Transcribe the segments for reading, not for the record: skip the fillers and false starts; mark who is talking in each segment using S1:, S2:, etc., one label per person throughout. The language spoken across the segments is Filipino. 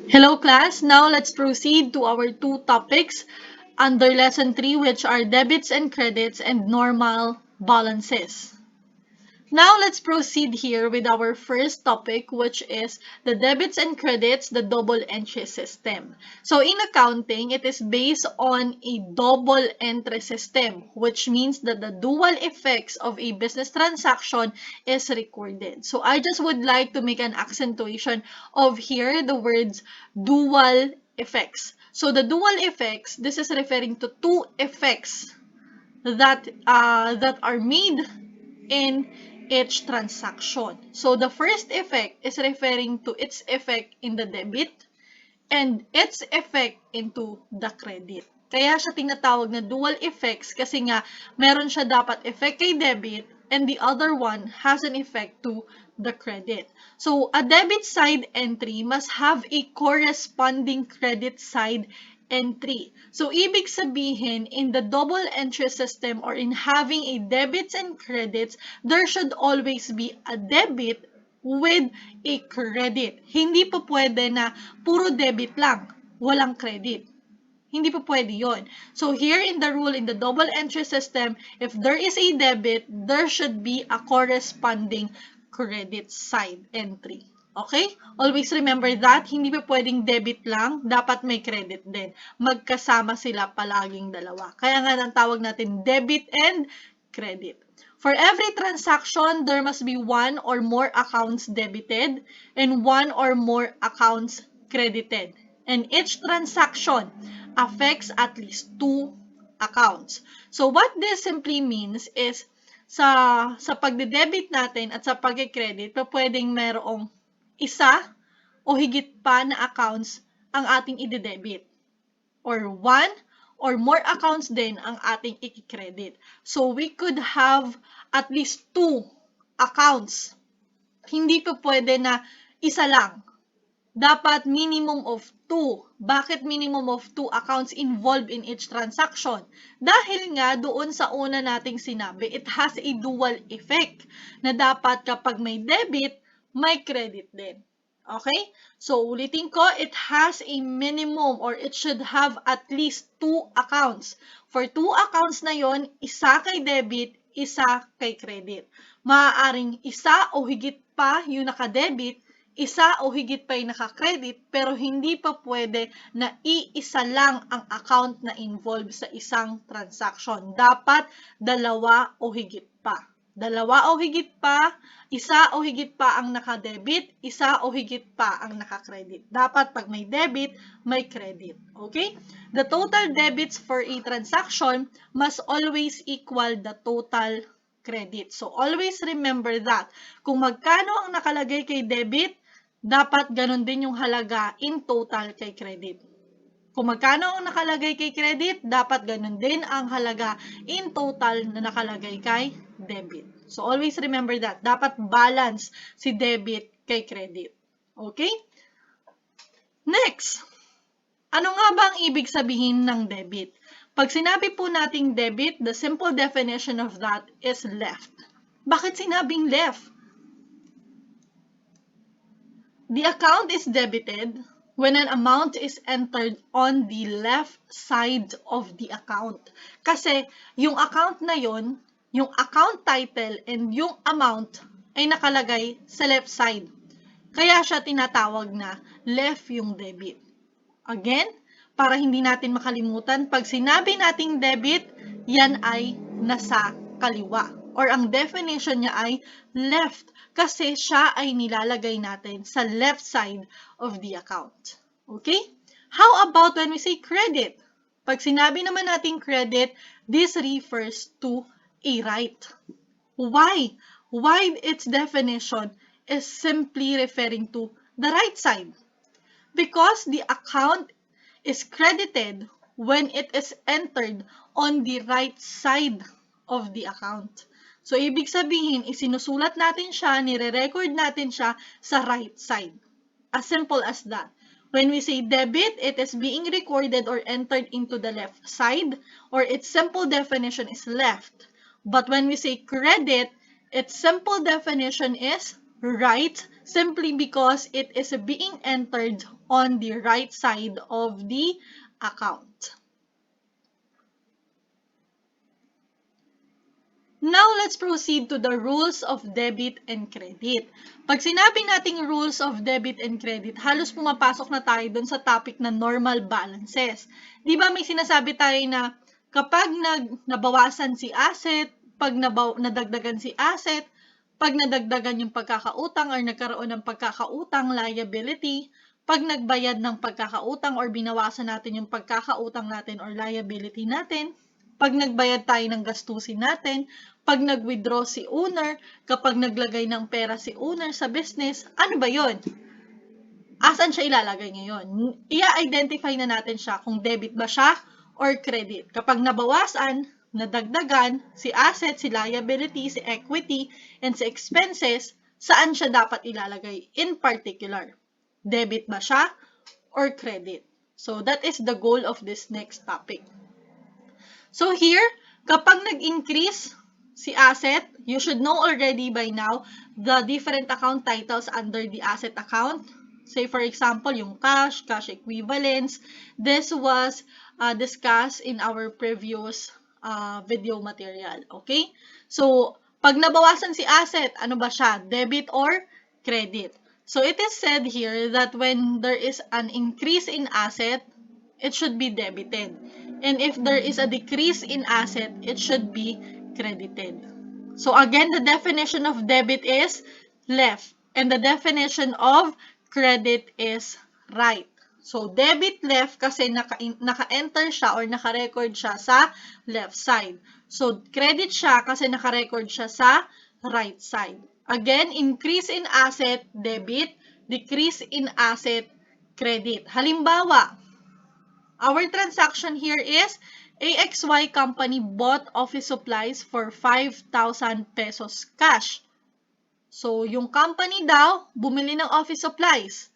S1: Hello class, now let's proceed to our two topics under lesson 3 which are debits and credits and normal balances. Now let's proceed here with our first topic which is the debits and credits, the double entry system. So in accounting, it is based on a double entry system which means that the dual effects of a business transaction is recorded. So I just would like to make an accentuation of here the words dual effects. So the dual effects, this is referring to two effects that are made in each transaction. So the first effect is referring to its effect in the debit and its effect into the credit. Kaya siya tinatawag na dual effects kasi nga meron siya dapat effect kay debit and the other one has an effect to the credit. So a debit side entry must have a corresponding credit side entry. So ibig sabihin in the double entry system or in having a debits and credits, there should always be a debit with a credit. Hindi po pwede na puro debit lang, walang credit. Hindi po pwede yon. So here in the rule, in the double entry system, if there is a debit, there should be a corresponding credit side entry. Okay? Always remember that, hindi pa pwedeng debit lang, dapat may credit din. Magkasama sila palaging dalawa. Kaya nga ang tawag natin debit and credit. For every transaction, there must be one or more accounts debited and one or more accounts credited. And each transaction affects at least two accounts. So what this simply means is sa pagde-debit natin at sa pagke-credit, pwedeng merong isa o higit pa na accounts ang ating ide-debit or one or more accounts din ang ating i-credit. So we could have at least two accounts. Hindi po pwede na isa lang. Dapat minimum of two. Bakit minimum of two accounts involved in each transaction? Dahil nga doon sa una nating sinabi, it has a dual effect na dapat kapag may debit, may credit din. Okay? So, ulitin ko, it has a minimum or it should have at least two accounts. For two accounts na yon, isa kay debit, isa kay credit. Maaaring isa o higit pa yung naka-debit, isa o higit pa yung naka-credit, pero hindi pa pwede na iisa lang ang account na involved sa isang transaction. Dapat dalawa o higit pa. Dalawa o higit pa, isa o higit pa ang naka-debit, isa o higit pa ang naka-credit. Dapat pag may debit, may credit. Okay? The total debits for a transaction must always equal the total credit. So, always remember that. Kung magkano ang nakalagay kay debit, dapat ganun din yung halaga in total kay credit. Kung magkano ang nakalagay kay credit, dapat ganun din ang halaga in total na nakalagay kay debit. So, always remember that. Dapat balance si debit kay credit. Okay? Next, ano nga ba ang ibig sabihin ng debit? Pag sinabi po nating debit, the simple definition of that is left. Bakit sinabing left? The account is debited when an amount is entered on the left side of the account. Kasi yung account na yon, yung account title and yung amount ay nakalagay sa left side. Kaya siya tinatawag na left yung debit. Again, para hindi natin makalimutan, pag sinabi nating debit, yan ay nasa kaliwa. Or ang definition niya ay left kasi siya ay nilalagay natin sa left side of the account. Okay? How about when we say credit? Pag sinabi naman natin credit, this refers to a right. Why? Why its definition is simply referring to the right side? Because the account is credited when it is entered on the right side of the account. So, ibig sabihin, isinusulat natin siya, nire-record natin siya sa right side. As simple as that. When we say debit, it is being recorded or entered into the left side, or its simple definition is left. But when we say credit, its simple definition is right simply because it is being entered on the right side of the account. Now, let's proceed to the rules of debit and credit. Pag sinabi nating rules of debit and credit, halos pumapasok na tayo dun sa topic na normal balances. Di ba may sinasabi tayo na kapag nabawasan si asset, pag nadagdagan si asset, pag nadagdagan yung pagkakautang or nagkaroon ng pagkakautang, liability, pag nagbayad ng pagkakautang or binawasan natin yung pagkakautang natin or liability natin, pag nagbayad tayo ng gastusin natin, pag nag-withdraw si owner, kapag naglagay ng pera si owner sa business, ano ba yon? Asan siya ilalagay ngayon? I-identify na natin siya kung debit ba siya or credit. Kapag nabawasan, nadagdagan, si asset, si liability, si equity, and si expenses, saan siya dapat ilalagay in particular? Debit ba siya or credit? So, that is the goal of this next topic. So here, kapag nag-increase si asset, you should know already by now the different account titles under the asset account. Say for example, yung cash, cash equivalents. This was discussed in our previous video material. Okay? So, pag nabawasan si asset, ano ba siya? Debit or credit? So, it is said here that when there is an increase in asset, it should be debited. And if there is a decrease in asset, it should be credited. So again, the definition of debit is left. And the definition of credit is right. So debit left kasi naka-enter siya or naka-record siya sa left side. So credit siya kasi naka-record siya sa right side. Again, increase in asset, debit. Decrease in asset, credit. Halimbawa, our transaction here is AXY company bought office supplies for 5,000 pesos cash. So, yung company daw, bumili ng office supplies.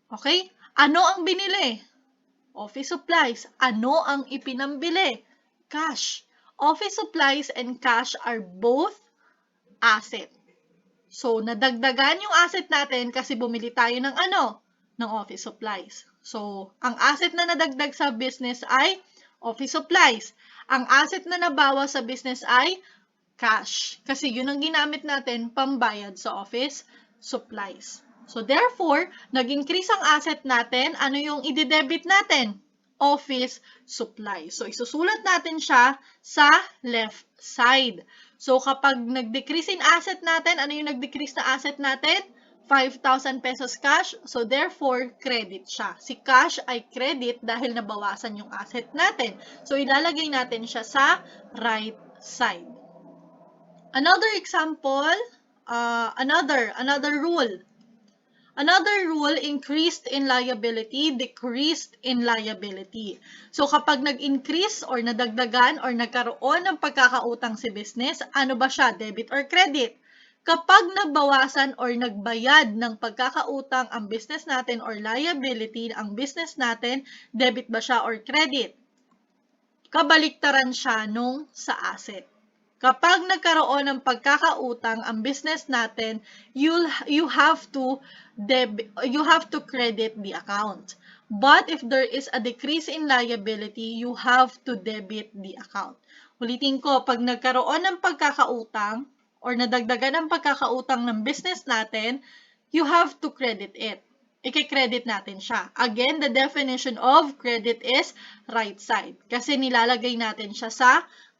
S1: Okay? Ano ang binili? Office supplies. Ano ang ipinambili? Cash. Office supplies and cash are both asset. So, nadagdagan yung asset natin kasi bumili tayo ng ano? Ng office supplies. So, ang asset na nadagdag sa business ay office supplies. Ang asset na nabawas sa business ay cash. Kasi yun ang ginamit natin pambayad sa office supplies. So, therefore, nag-increase ang asset natin. Ano yung i-debit natin? Office supplies. So, isusulat natin siya sa left side. So, kapag nag-decrease in asset natin, ano yung nag-decrease na asset natin? 5,000 pesos cash. So, therefore, credit siya. Si cash ay credit dahil nabawasan yung asset natin. So, ilalagay natin siya sa right side. Another example, another rule. Another rule, increased in liability, decreased in liability. So, kapag nag-increase or nadagdagan or nagkaroon ng pagkakautang si business, ano ba siya? Debit or credit? Kapag nabawasan or nagbayad ng pagkakautang ang business natin or liability ang business natin, debit ba siya or credit? Kabaliktaran siya nung sa asset. Kapag nagkaroon ng pagkakautang ang business natin, you have to credit the account. But if there is a decrease in liability, you have to debit the account. Ulitin ko, pag nagkaroon ng pagkakautang or nadagdagan ng pagkakautang ng business natin, you have to credit it. I-credit natin siya. Again, the definition of credit is right side. Kasi nilalagay natin siya sa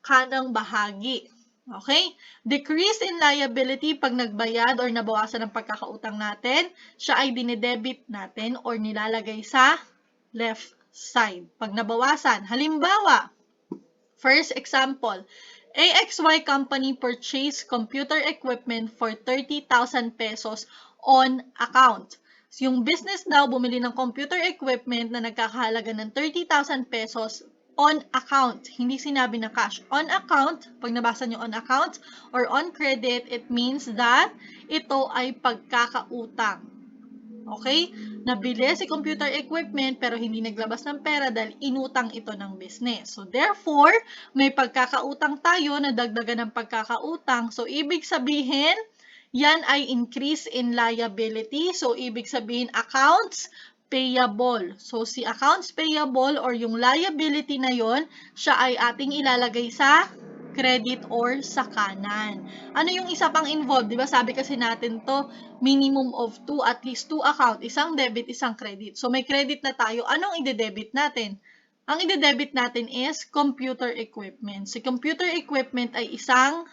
S1: kanang bahagi. Okay? Decrease in liability, pag nagbayad or nabawasan ng pagkakautang natin, siya ay dinedebit natin or nilalagay sa left side. Pag nabawasan, halimbawa, first example, AXY company purchased computer equipment for 30,000 pesos on account. Yung business daw bumili ng computer equipment na nagkakahalaga ng 30,000 pesos on account. Hindi sinabi na cash. On account, pag nabasa nyo on account or on credit, it means that ito ay pagkakautang. Okay? Nabili si computer equipment pero hindi naglabas ng pera dahil inutang ito ng business. So, therefore, may pagkakautang tayo na dagdagan ng pagkakautang. So, ibig sabihin, yan ay increase in liability. So, ibig sabihin, accounts payable. So, si accounts payable or yung liability na yon, siya ay ating ilalagay sa credit or sa kanan. Ano yung isa pang involved? Diba sabi kasi natin to, minimum of at least two account, isang debit, isang credit. So, may credit na tayo. Anong ide-debit natin? Ang ide-debit natin is computer equipment. Si computer equipment ay isang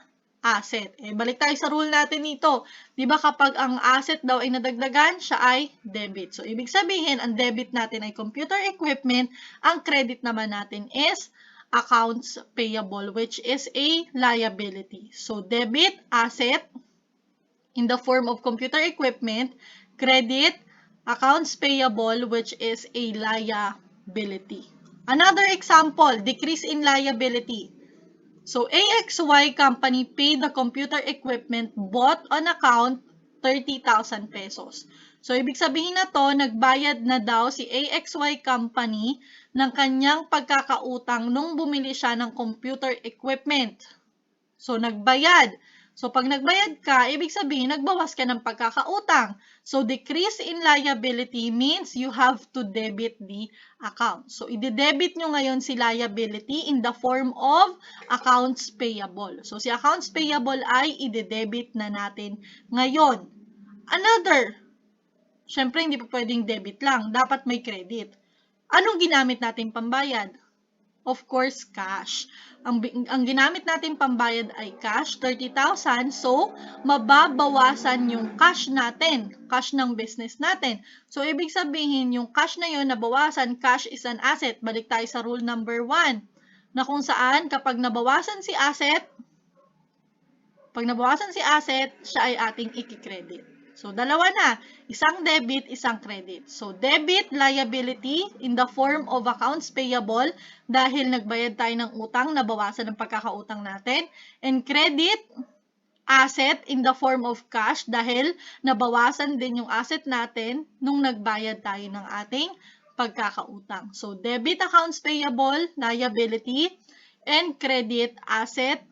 S1: asset. Balik tayo sa rule natin nito. Di ba kapag ang asset daw ay nadagdagan, siya ay debit. So, ibig sabihin, ang debit natin ay computer equipment, ang credit naman natin is accounts payable, which is a liability. So, debit, asset, in the form of computer equipment, credit, accounts payable, which is a liability. Another example, decrease in liability. So, AXY company paid the computer equipment bought on account 30,000 pesos. So, ibig sabihin na to, nagbayad na daw si AXY company ng kanyang pagkakautang nung bumili siya ng computer equipment. So, nagbayad. So, pag nagbayad ka, ibig sabihin, nagbawas ka ng pagkakautang. So, decrease in liability means you have to debit the account. So, i-debit nyo ngayon si liability in the form of accounts payable. So, si accounts payable ay i-debit na natin ngayon. Another, syempre, hindi pa pwedeng debit lang. Dapat may credit. Anong ginamit natin pambayad? Of course, cash. Ang ginamit natin pambayad ay cash, 30,000. So, mababawasan yung cash natin, cash ng business natin. So, ibig sabihin, yung cash na yun, nabawasan, cash is an asset. Balik tayo sa rule number 1, na kung saan, kapag nabawasan si asset, siya ay ating ikikredit. So, dalawa na. Isang debit, isang credit. So, debit, liability in the form of accounts payable dahil nagbayad tayo ng utang, nabawasan ang pagkakautang natin. And credit, asset in the form of cash dahil nabawasan din yung asset natin nung nagbayad tayo ng ating pagkakautang. So, debit, accounts payable, liability, and credit, asset,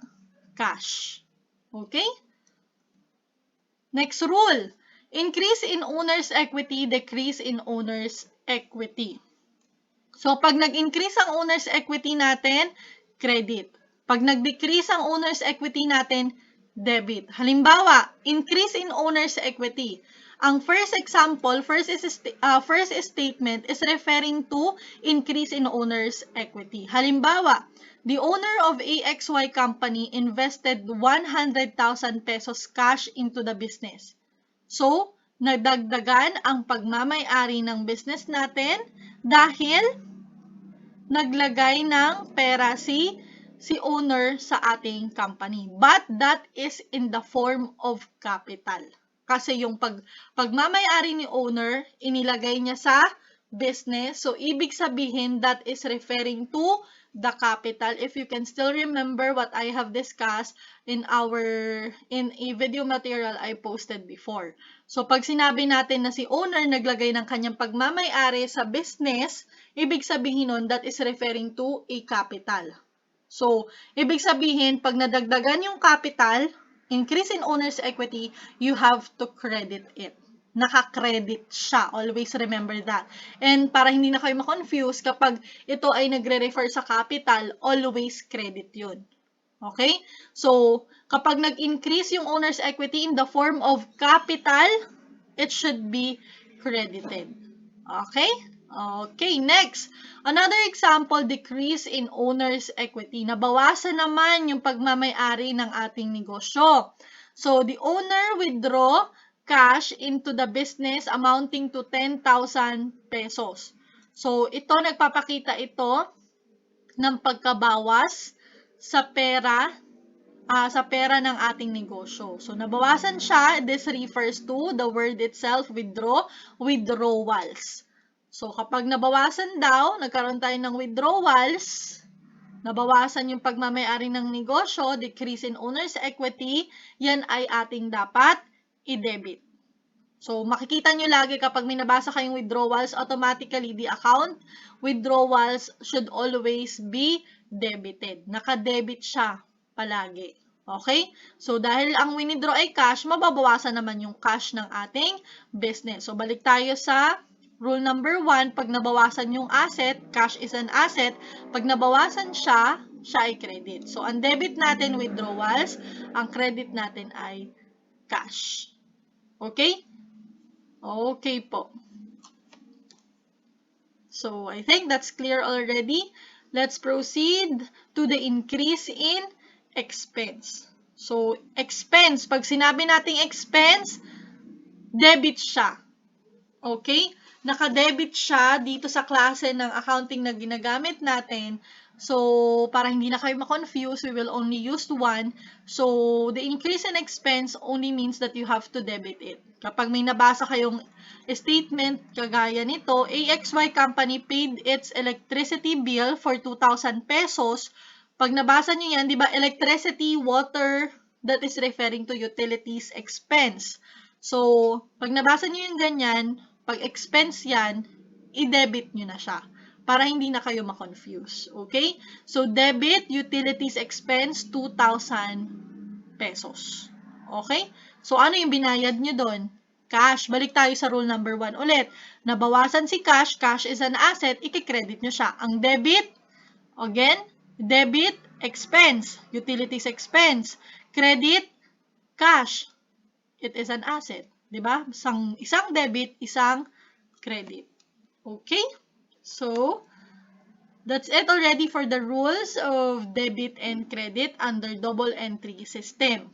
S1: cash. Okay? Next rule, increase in owner's equity, decrease in owner's equity. So, pag nag-increase ang owner's equity natin, credit. Pag nag-decrease ang owner's equity natin, debit. Halimbawa, increase in owner's equity. Ang first example, first statement is referring to increase in owner's equity. Halimbawa, the owner of AXY company invested 100,000 pesos cash into the business. So, nagdagdagan ang pagmamay-ari ng business natin dahil naglagay ng pera si owner sa ating company. But that is in the form of capital. Kasi yung pagmamay-ari ni owner, inilagay niya sa business. So, ibig sabihin, that is referring to the capital. If you can still remember what I have discussed in a video material I posted before. So, pag sinabi natin na si owner naglagay ng kanyang pagmamay-ari sa business, ibig sabihin nun, that is referring to a capital. So, ibig sabihin, pag nadagdagan yung capital, increase in owner's equity, you have to credit it. Naka-credit siya. Always remember that. And para hindi na kayo ma-confuse, kapag ito ay nagre-refer sa capital, always credit yun. Okay? So, kapag nag-increase yung owner's equity in the form of capital, it should be credited. Okay? Okay, next. Another example, decrease in owner's equity. Nabawasan naman yung pagmamay-ari ng ating negosyo. So, the owner withdraw cash into the business amounting to 10,000 pesos. So, ito, nagpapakita ito ng pagkabawas sa pera ng ating negosyo. So, nabawasan siya. This refers to the word itself, withdraw, withdrawals. So, kapag nabawasan daw, nagkaroon tayo ng withdrawals, nabawasan yung pagmamay-ari ng negosyo, decrease in owner's equity, yan ay ating dapat i-debit. So, makikita nyo lagi kapag may nabasa kayong withdrawals, automatically the account withdrawals should always be debited. Naka-debit siya palagi. Okay? So, dahil ang winidraw ay cash, mababawasan naman yung cash ng ating business. So, balik tayo sa rule number 1. Pag nabawasan yung asset, cash is an asset. Pag nabawasan siya, siya ay credit. So, ang debit natin, withdrawals. Ang credit natin ay cash. Okay? Okay po. So, I think that's clear already. Let's proceed to the increase in expense. So, expense, pag sinabi nating expense, debit siya. Okay? Naka-debit siya dito sa klase ng accounting na ginagamit natin. So, para hindi na kayo ma-confuse, we will only use one. So, the increase in expense only means that you have to debit it. Kapag may nabasa kayong statement, kagaya nito, AXY company paid its electricity bill for 2,000 pesos. Pag nabasa nyo yan, di ba, electricity, water, that is referring to utilities expense. So, pag nabasa nyo yung ganyan, pag expense yan, i-debit nyo na siya para hindi na kayo ma-confuse. Okay? So, debit utilities expense 2,000 pesos. Okay? So, ano yung binayad nyo doon? Cash. Balik tayo sa rule number 1 ulit. Nabawasan si cash, cash is an asset, i-credit nyo siya. Ang debit, again, debit, expense, utilities expense. Credit, cash, it is an asset. Diba? Isang debit, isang credit. Okay? So, that's it already for the rules of debit and credit under double entry system.